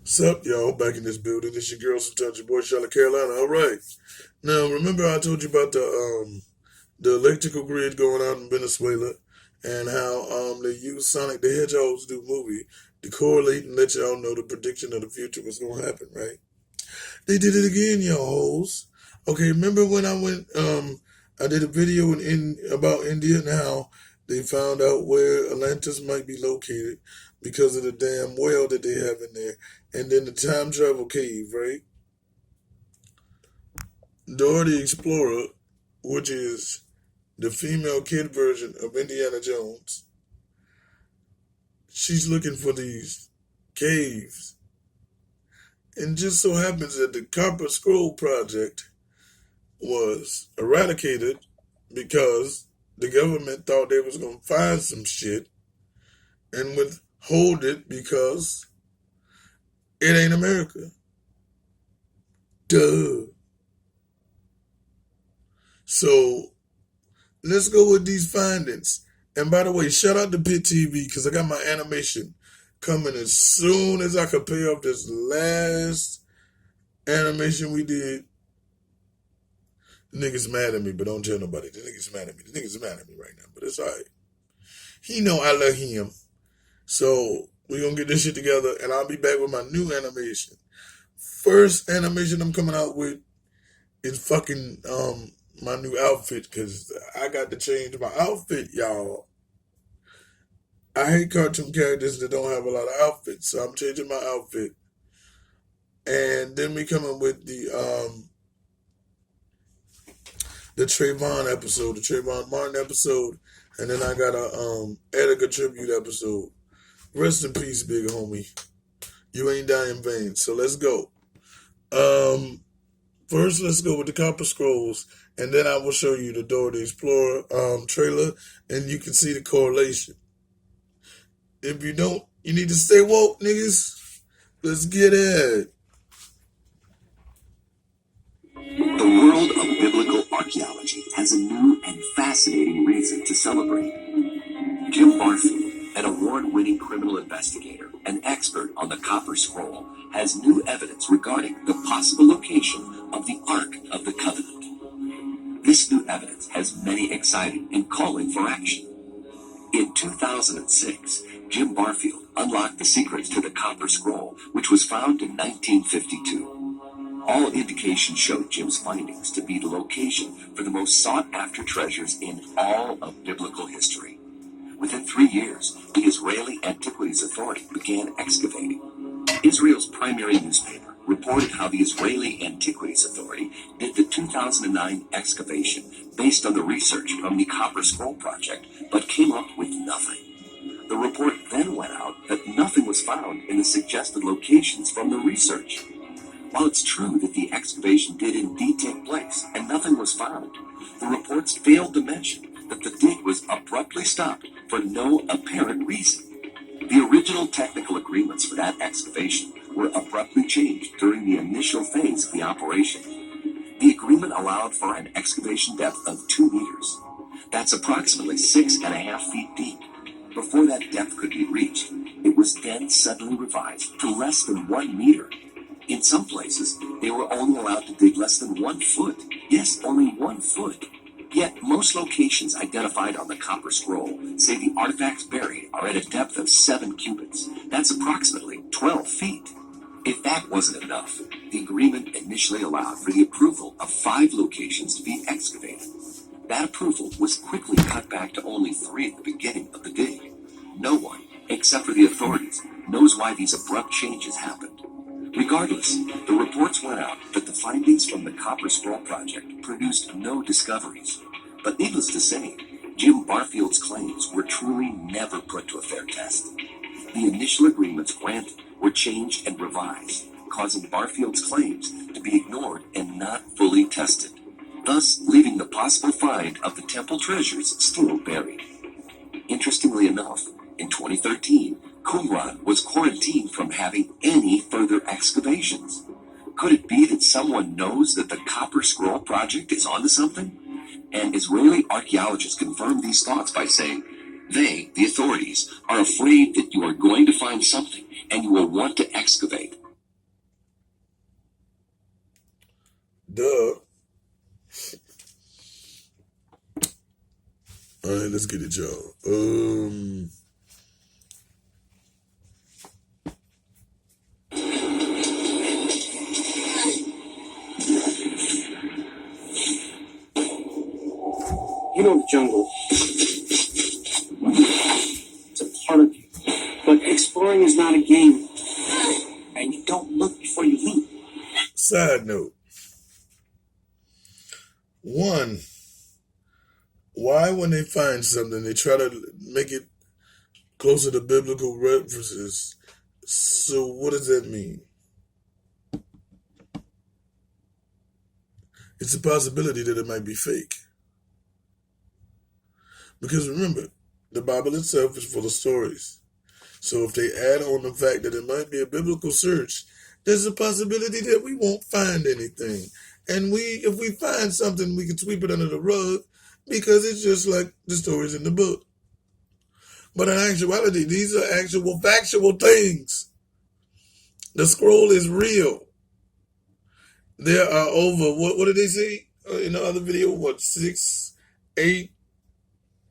Sup, y'all? Back in this building. It's your girl, sometimes your boy, Charlotte Carolina. All right. Now, remember I told you about the electrical grid going out in Venezuela and how they used Sonic the Hedgehog's new movie to correlate and let y'all know the prediction of the future was going to happen, right? They did it again, y'all hoes. Okay, remember when I did a video about India and how they found out where Atlantis might be located because of the damn well that they have in there, and then the time travel cave, right? Dora the Explorer, which is the female kid version of Indiana Jones, she's looking for these caves, and just so happens that the Copper Scroll Project was eradicated because the government thought they was gonna find some shit and withhold it because it ain't America. Duh. So let's go with these findings. And by the way, shout out to Pit TV because I got my animation coming as soon as I could pay off this last animation we did. The nigga's mad at me, but don't tell nobody. The nigga's mad at me. The nigga's mad at me right now, but it's alright. He know I love him. So we're gonna get this shit together and I'll be back with my new animation. First animation I'm coming out with is fucking my new outfit because I got to change my outfit, y'all. I hate cartoon characters that don't have a lot of outfits, so I'm changing my outfit. And then we coming with the Trayvon episode, the Trayvon Martin episode, and then I got a Edgar tribute episode. Rest in peace, big homie. You ain't die in vain. So let's go. First, let's go with the Copper Scrolls, and then I will show you the Dora the Explorer trailer, and you can see the correlation. If you don't, you need to stay woke, niggas. Let's get it. The world of biblical archaeology has a new and fascinating reason to celebrate. Jim Barfield, an award-winning criminal investigator, an expert on the Copper Scroll, has new evidence regarding the possible location of the Ark of the Covenant. This new evidence has many excited and calling for action. In 2006, Jim Barfield unlocked the secrets to the Copper Scroll, which was found in 1952. All indications showed Jim's findings to be the location for the most sought-after treasures in all of biblical history. Within 3 years, the Israeli Antiquities Authority began excavating. Israel's primary newspaper reported how the Israeli Antiquities Authority did the 2009 excavation based on the research from the Copper Scroll Project, but came up with nothing. The report then went out that nothing was found in the suggested locations from the research. While it's true that the excavation did indeed take place and nothing was found, the reports failed to mention that the dig was abruptly stopped for no apparent reason. The original technical agreements for that excavation were abruptly changed during the initial phase of the operation. The agreement allowed for an excavation depth of 2 meters. That's approximately 6.5 feet deep. Before that depth could be reached, it was then suddenly revised to less than 1 meter. In some places, they were only allowed to dig less than 1 foot. Yes, only 1 foot. Yet, most locations identified on the Copper Scroll say the artifacts buried are at a depth of 7 cubits. That's approximately 12 feet. If that wasn't enough, the agreement initially allowed for the approval of 5 locations to be excavated. That approval was quickly cut back to only 3 at the beginning of the dig. No one, except for the authorities, knows why these abrupt changes happened. Regardless, the reports went out that the findings from the Copper Scroll Project produced no discoveries. But needless to say, Jim Barfield's claims were truly never put to a fair test. The initial agreements granted were changed and revised, causing Barfield's claims to be ignored and not fully tested, thus leaving the possible find of the temple treasures still buried. Interestingly enough, in 2013, Qumran was quarantined from having any further excavations. Could it be that someone knows that the Copper Scroll Project is onto something? And Israeli archaeologists confirmed these thoughts by saying, they, the authorities, are afraid that you are going to find something and you will want to excavate. let's get it, y'all. You know the jungle. It's a part of you. But exploring is not a game. And you don't look before you leap. Side note. 1, why when they find something, they try to make it closer to biblical references? So what does that mean? It's a possibility that it might be fake. Because remember, the Bible itself is full of stories. So if they add on the fact that it might be a biblical search, there's a possibility that we won't find anything. And if we find something, we can sweep it under the rug because it's just like the stories in the book. But in actuality, these are actual factual things. The scroll is real. There are over, what did they say in the other video? 6, 8,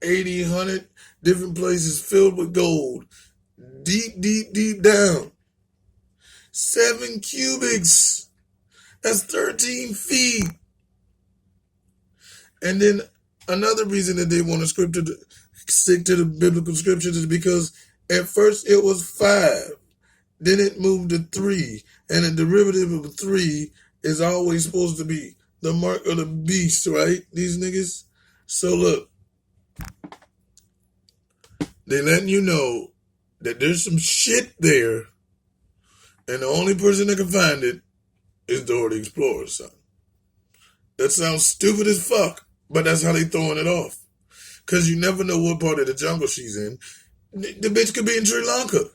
80, 100 different places filled with gold. Deep, deep, deep down. 7 cubics. That's 13 feet. And then another reason that they want to stick to the biblical scriptures is because at first it was 5. Then it moved to 3. And a derivative of 3 is always supposed to be the mark of the beast, right? These niggas. So look. They letting you know that there's some shit there. And the only person that can find it is Dora the Explorer, son. That sounds stupid as fuck, but that's how they throwing it off. Because you never know what part of the jungle she's in. The bitch could be in Sri Lanka.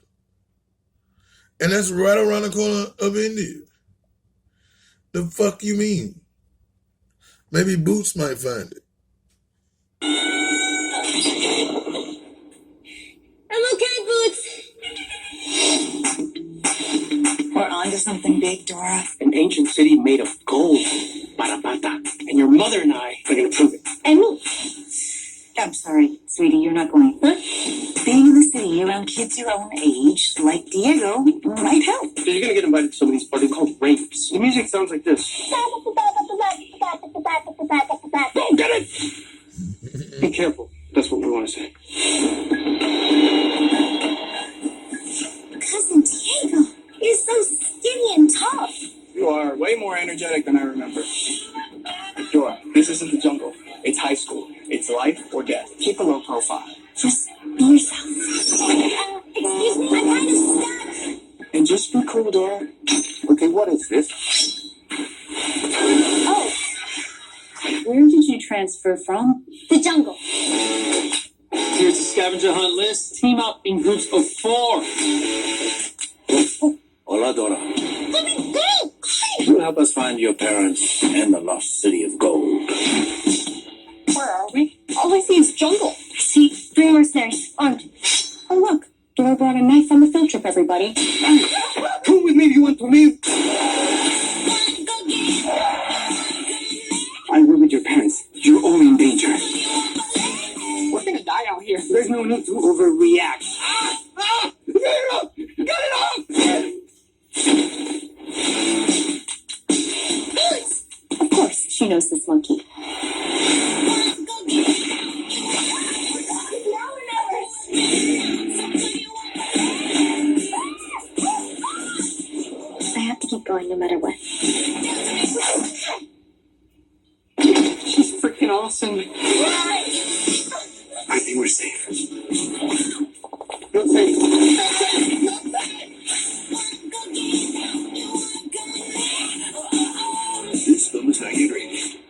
And that's right around the corner of India. The fuck you mean? Maybe Boots might find it. I'm okay, Boots. We're on to something big, Dora. An ancient city made of gold. Barabata. And your mother and I are going to prove it. And me. I'm sorry, sweetie, you're not going. Huh? Being in the city around kids your own age, like Diego, might help. So you're going to get invited to some of these parties called raves. The music sounds like this. Oh, get it! Be careful. That's what we want to say. Cousin Diego, you're so skinny and tough. You are way more energetic than I remember. Dora, this isn't the jungle. It's high school. It's life or death. Keep a low profile. Just be yourself. Excuse me, I'm kind of stuck. And just be cool, Dora. Okay, what is this? Oh. Where did you transfer from? The jungle. Here's the scavenger hunt list. Team up in groups of 4. Hola, Dora. Let me go! You help us find your parents and the lost city of gold. Where are we? All I see is jungle. I see 3 mercenaries armed. Oh, look. Dora brought a knife on the field trip, everybody. Come with me if you want to live. I were with your parents. You're all in danger. We're gonna die out here. There's no need to overreact. Get it up! Get it up! Of course, she knows this monkey. I have to keep going no matter what. She's freaking awesome. I think we're safe. Not safe. This film is not yet ready.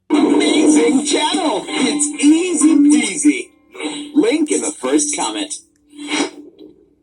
Amazing channel! It's easy peasy. Link in the first comment.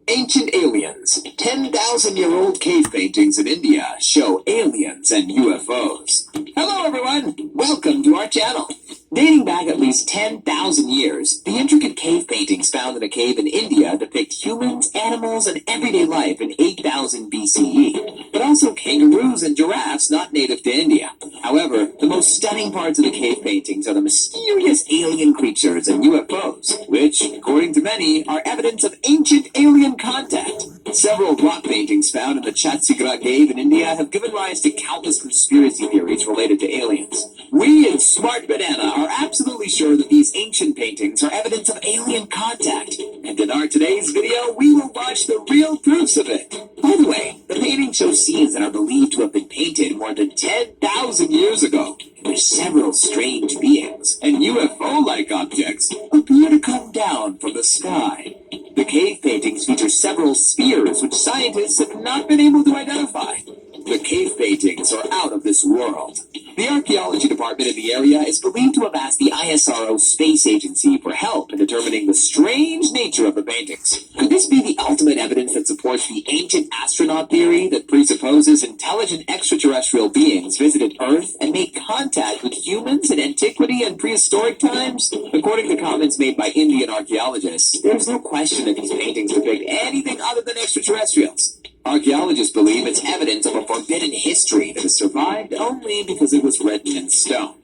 Ancient aliens. 10,000-year-old cave paintings in India show aliens and UFOs. Hello everyone, welcome to our channel. Dating back at least 10,000 years, the intricate cave paintings found in a cave in India depict humans, animals, and everyday life in 8000 BCE, but also kangaroos and giraffes not native to India. However, the most stunning parts of the cave paintings are the mysterious alien creatures and UFOs, which, according to many, are evidence of ancient alien contact. Several rock paintings found in the Chhattisgarh cave in India have given rise to countless conspiracy theories related to aliens. We in Smart Banana are absolutely sure that these ancient paintings are evidence of alien contact, and in our today's video, we will watch the real proofs of it. By the way, the paintings show scenes that are believed to have been painted more than 10,000 years ago, in which several strange beings and UFO-like objects appear to come down from the sky. The cave paintings feature several spheres which scientists have not been able to identify. The cave paintings are out of this world. The archaeology department in the area is believed to have asked the ISRO space agency for help in determining the strange nature of the paintings. Could this be the ultimate evidence that supports the ancient astronaut theory that presupposes intelligent extraterrestrial beings visited Earth and made contact with humans in antiquity and prehistoric times? According to comments made by Indian archaeologists, there's no question that these paintings depict anything other than extraterrestrials. Archaeologists believe it's evidence of a forbidden history that has survived only because it was written in stone.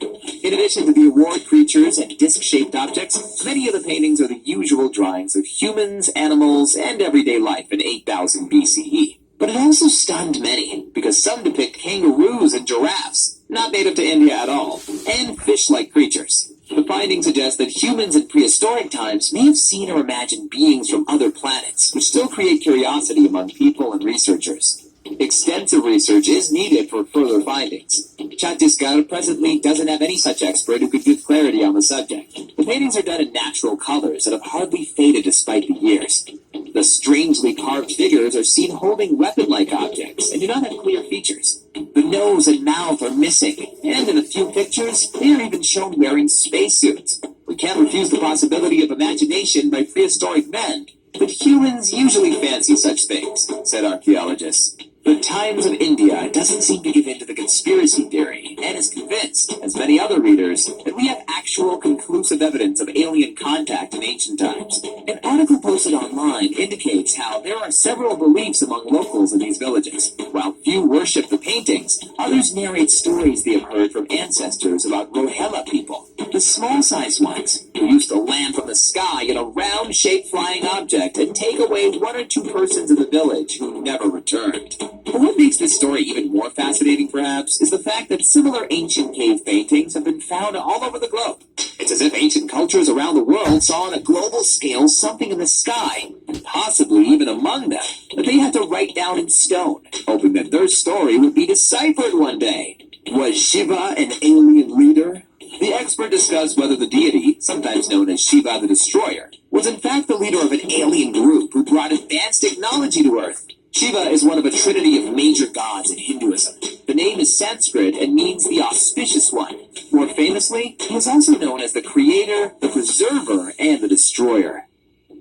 In addition to the award creatures and disc-shaped objects, many of the paintings are the usual drawings of humans, animals, and everyday life in 8000 BCE. But it also stunned many, because some depict kangaroos and giraffes, not native to India at all, and fish-like creatures. The findings suggest that humans in prehistoric times may have seen or imagined beings from other planets, which still create curiosity among people and researchers. Extensive research is needed for further findings. Chhattisgarh presently doesn't have any such expert who could give clarity on the subject. The paintings are done in natural colors that have hardly faded despite the years. The strangely carved figures are seen holding weapon-like objects and do not have clear features. The nose and mouth are missing, and in a few pictures, they are even shown wearing spacesuits. We can't refuse the possibility of imagination by prehistoric men, but humans usually fancy such things, said archaeologists. The Times of India doesn't seem to give in to the conspiracy theory, and is convinced, as many other readers, that we have actual conclusive evidence of alien contact in ancient times. An article posted online indicates how there are several beliefs among locals in these villages. While few worship the paintings, others narrate stories they have heard from ancestors about Rohilla people, the small-sized ones, who used to land from the sky in a round-shaped flying object and take away one or two persons in the village who never returned. But what makes this story even more fascinating, perhaps, is the fact that similar ancient cave paintings have been found all over the globe. It's as if ancient cultures around the world saw on a global scale something in the sky, and possibly even among them, that they had to write down in stone, hoping that their story would be deciphered one day. Was Shiva an alien leader? The expert discussed whether the deity, sometimes known as Shiva the Destroyer, was in fact the leader of an alien group who brought advanced technology to Earth. Shiva is one of a trinity of major gods in Hinduism. The name is Sanskrit and means the auspicious one. More famously, he is also known as the creator, the preserver, and the destroyer.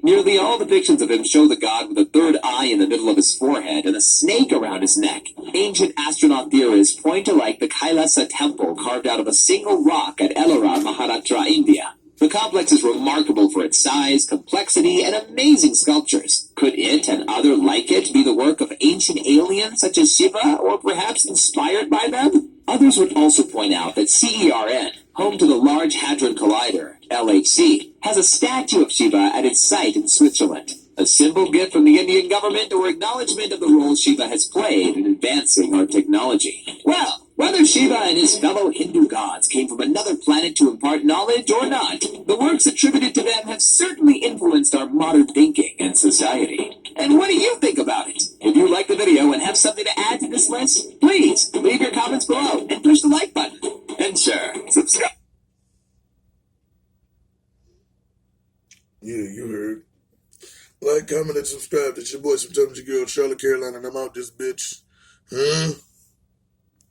Nearly all depictions of him show the god with a third eye in the middle of his forehead and a snake around his neck. Ancient astronaut theorists point to like the Kailasa temple carved out of a single rock at Ellora, Maharashtra, India. The complex is remarkable for its size, complexity, and amazing sculptures. Could it and other like it be the work of ancient aliens such as Shiva, or perhaps inspired by them? Others would also point out that CERN, home to the Large Hadron Collider, LHC, has a statue of Shiva at its site in Switzerland. A simple gift from the Indian government or acknowledgement of the role Shiva has played in advancing our technology. Well, whether Shiva and his fellow Hindu gods came from another planet to impart knowledge or not, the works attributed to them have certainly influenced our modern thinking and society. And what do you think about it? If you like the video and have something to add to this list, please leave your comments below and push the like button. And sure, subscribe. Yeah, you heard. Like, comment, and subscribe. It's your boy, sometimes your girl, Charlotte Carolina, and I'm out this bitch. Huh?